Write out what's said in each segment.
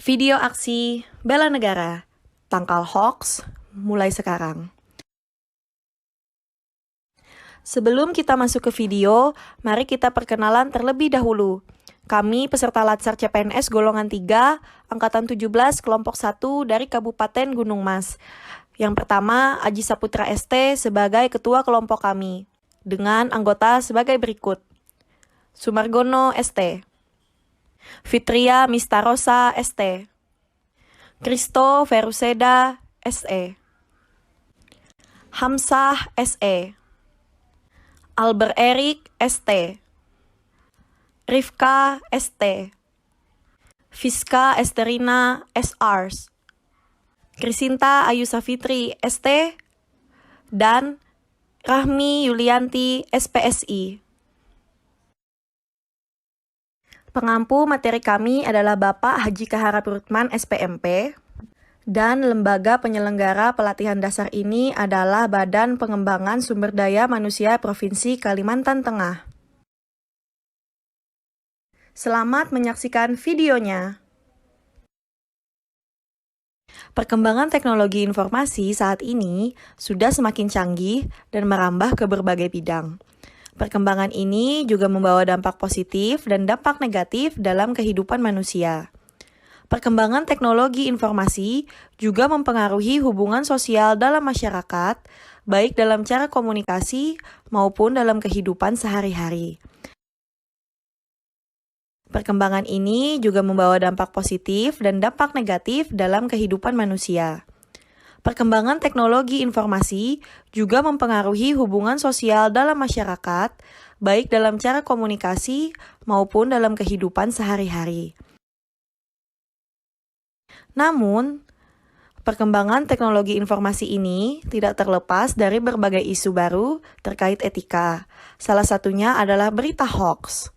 Video aksi bela negara, tangkal hoax mulai sekarang. Sebelum kita masuk ke video, mari kita perkenalan terlebih dahulu. Kami peserta Latsar CPNS golongan 3, angkatan 17, kelompok 1 dari Kabupaten Gunung Mas. Yang pertama, Aji Saputra ST sebagai ketua kelompok kami, dengan anggota sebagai berikut. Sumargono ST, Fitria Mistarosa ST, Kristo Veruseda SE, Hamzah SE, Albert Erik ST, Rifka ST, Fiska Esterina SRs, Krisinta Ayu Safitri ST, dan Rahmi Yulianti SPSI. Pengampu materi kami adalah Bapak Haji Kahara Purutman SPMP, dan lembaga penyelenggara pelatihan dasar ini adalah Badan Pengembangan Sumber Daya Manusia Provinsi Kalimantan Tengah. Selamat menyaksikan videonya. Perkembangan teknologi informasi saat ini sudah semakin canggih dan merambah ke berbagai bidang. Perkembangan ini juga membawa dampak positif dan dampak negatif dalam kehidupan manusia. Perkembangan teknologi informasi juga mempengaruhi hubungan sosial dalam masyarakat, baik dalam cara komunikasi maupun dalam kehidupan sehari-hari. Perkembangan ini juga membawa dampak positif dan dampak negatif dalam kehidupan manusia. Perkembangan teknologi informasi juga mempengaruhi hubungan sosial dalam masyarakat, baik dalam cara komunikasi maupun dalam kehidupan sehari-hari. Namun, perkembangan teknologi informasi ini tidak terlepas dari berbagai isu baru terkait etika. Salah satunya adalah berita hoax.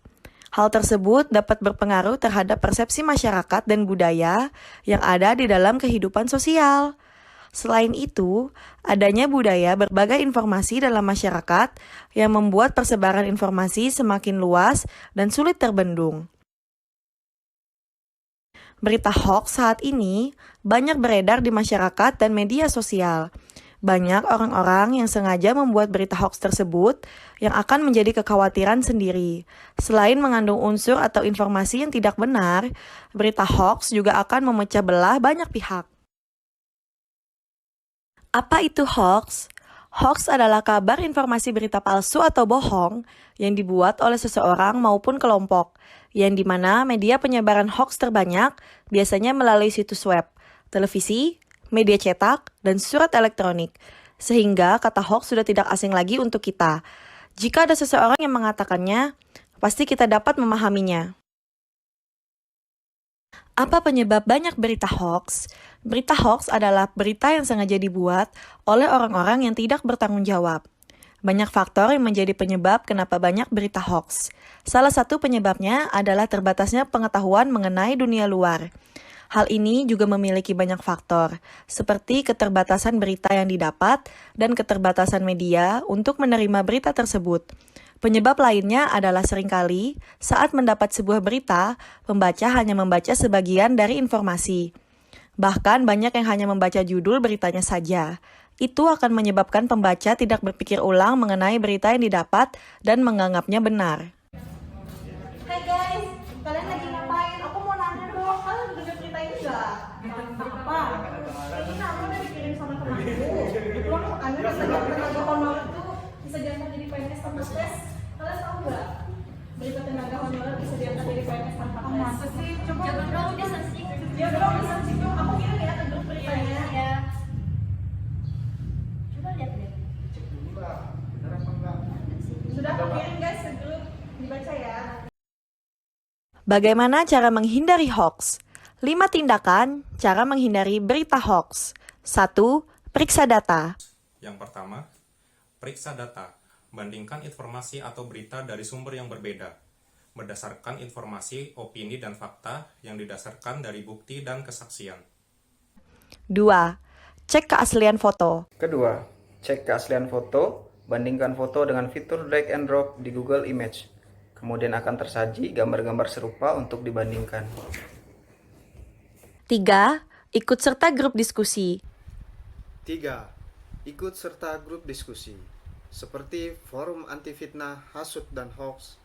Hal tersebut dapat berpengaruh terhadap persepsi masyarakat dan budaya yang ada di dalam kehidupan sosial. Selain itu, adanya budaya berbagai informasi dalam masyarakat yang membuat persebaran informasi semakin luas dan sulit terbendung. Berita hoax saat ini banyak beredar di masyarakat dan media sosial. Banyak orang-orang yang sengaja membuat berita hoax tersebut yang akan menjadi kekhawatiran sendiri. Selain mengandung unsur atau informasi yang tidak benar, berita hoax juga akan memecah belah banyak pihak. Apa itu hoax? Hoax adalah kabar informasi berita palsu atau bohong yang dibuat oleh seseorang maupun kelompok, yang dimana media penyebaran hoax terbanyak biasanya melalui situs web, televisi, media cetak, dan surat elektronik, sehingga kata hoax sudah tidak asing lagi untuk kita. Jika ada seseorang yang mengatakannya, pasti kita dapat memahaminya. Apa penyebab banyak berita hoax? Berita hoax adalah berita yang sengaja dibuat oleh orang-orang yang tidak bertanggung jawab. Banyak faktor yang menjadi penyebab kenapa banyak berita hoax. Salah satu penyebabnya adalah terbatasnya pengetahuan mengenai dunia luar. Hal ini juga memiliki banyak faktor, seperti keterbatasan berita yang didapat dan keterbatasan media untuk menerima berita tersebut. Penyebab lainnya adalah seringkali saat mendapat sebuah berita, pembaca hanya membaca sebagian dari informasi. Bahkan banyak yang hanya membaca judul beritanya saja. Itu akan menyebabkan pembaca tidak berpikir ulang mengenai berita yang didapat dan menganggapnya benar. Hai guys, kalian lagi ngapain? Aku mau nanya dong, kalian udah dengar berita ini nggak? Apa? Ini aku udah dikirim sama temanku. Uang anu bisa tenaga honorer itu bisa diangkat jadi PNS tanpa tes. Kalian tahu nggak? Berita tenaga honorer bisa diangkat jadi PNS tanpa tes. Masa sih? Coba dong dia searching. Ya dong dia searching dong. Aku kirim ya ke grup beritanya. Ya. Coba lihat deh. Cek dulu lah, benar apa enggak? Sudah aku kirim guys ke grup. Dibaca ya. Bagaimana cara menghindari hoax? 5 tindakan cara menghindari berita hoax. 1. Periksa data. Yang pertama, periksa data. Bandingkan informasi atau berita dari sumber yang berbeda. Berdasarkan informasi, opini, dan fakta yang didasarkan dari bukti dan kesaksian. 2. Cek keaslian foto. Kedua, cek keaslian foto, bandingkan foto dengan fitur drag and drop di Google Image. Kemudian akan tersaji gambar-gambar serupa untuk dibandingkan. 3. Ikut serta grup diskusi. 3. Ikut serta grup diskusi, seperti forum anti fitnah, hasut, dan hoax,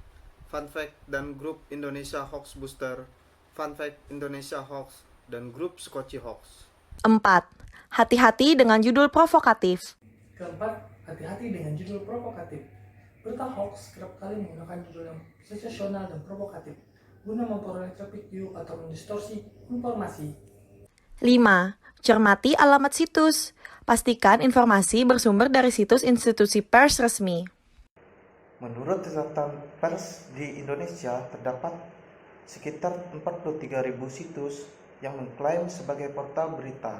Fun Fact dan grup Indonesia Hoax Booster, Fun Fact Indonesia Hoax, dan grup Skoci Hoax. 4. Hati-hati dengan judul provokatif. Keempat, hati-hati dengan judul provokatif. Berita hoax kerap kali menggunakan judul yang sensasional dan provokatif guna memperoleh traffic view atau mendistorsi informasi. 5. Cermati alamat situs. Pastikan informasi bersumber dari situs institusi pers resmi. Menurut catatan pers di Indonesia, terdapat sekitar 43.000 situs yang mengklaim sebagai portal berita.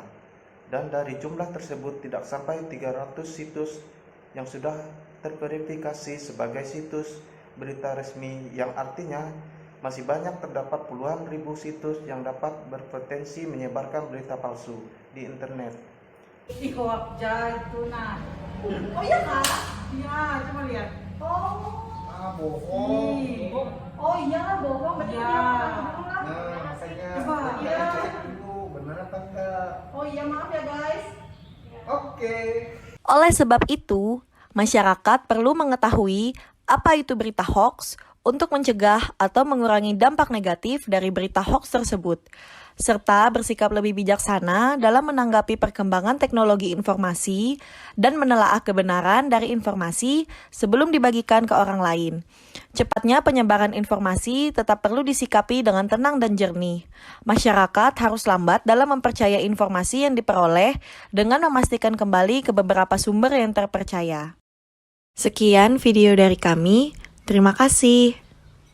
Dan dari jumlah tersebut tidak sampai 300 situs yang sudah terverifikasi sebagai situs berita resmi, yang artinya masih banyak terdapat puluhan ribu situs yang dapat berpotensi menyebarkan berita palsu di internet. Hoax itu nah. Oh iya kak? Iya, coba lihat. Oh. Bohong. Oh iya lah bohong, berarti Nah, makanya Coba, kita iya. cek dulu benar apa enggak. Oh iya, maaf ya guys. Oke. Oleh sebab itu, masyarakat perlu mengetahui apa itu berita hoax untuk mencegah atau mengurangi dampak negatif dari berita hoax tersebut, serta bersikap lebih bijaksana dalam menanggapi perkembangan teknologi informasi dan menelaah kebenaran dari informasi sebelum dibagikan ke orang lain. Cepatnya penyebaran informasi tetap perlu disikapi dengan tenang dan jernih. Masyarakat harus lambat dalam mempercayai informasi yang diperoleh dengan memastikan kembali ke beberapa sumber yang terpercaya. Sekian video dari kami. Terima kasih.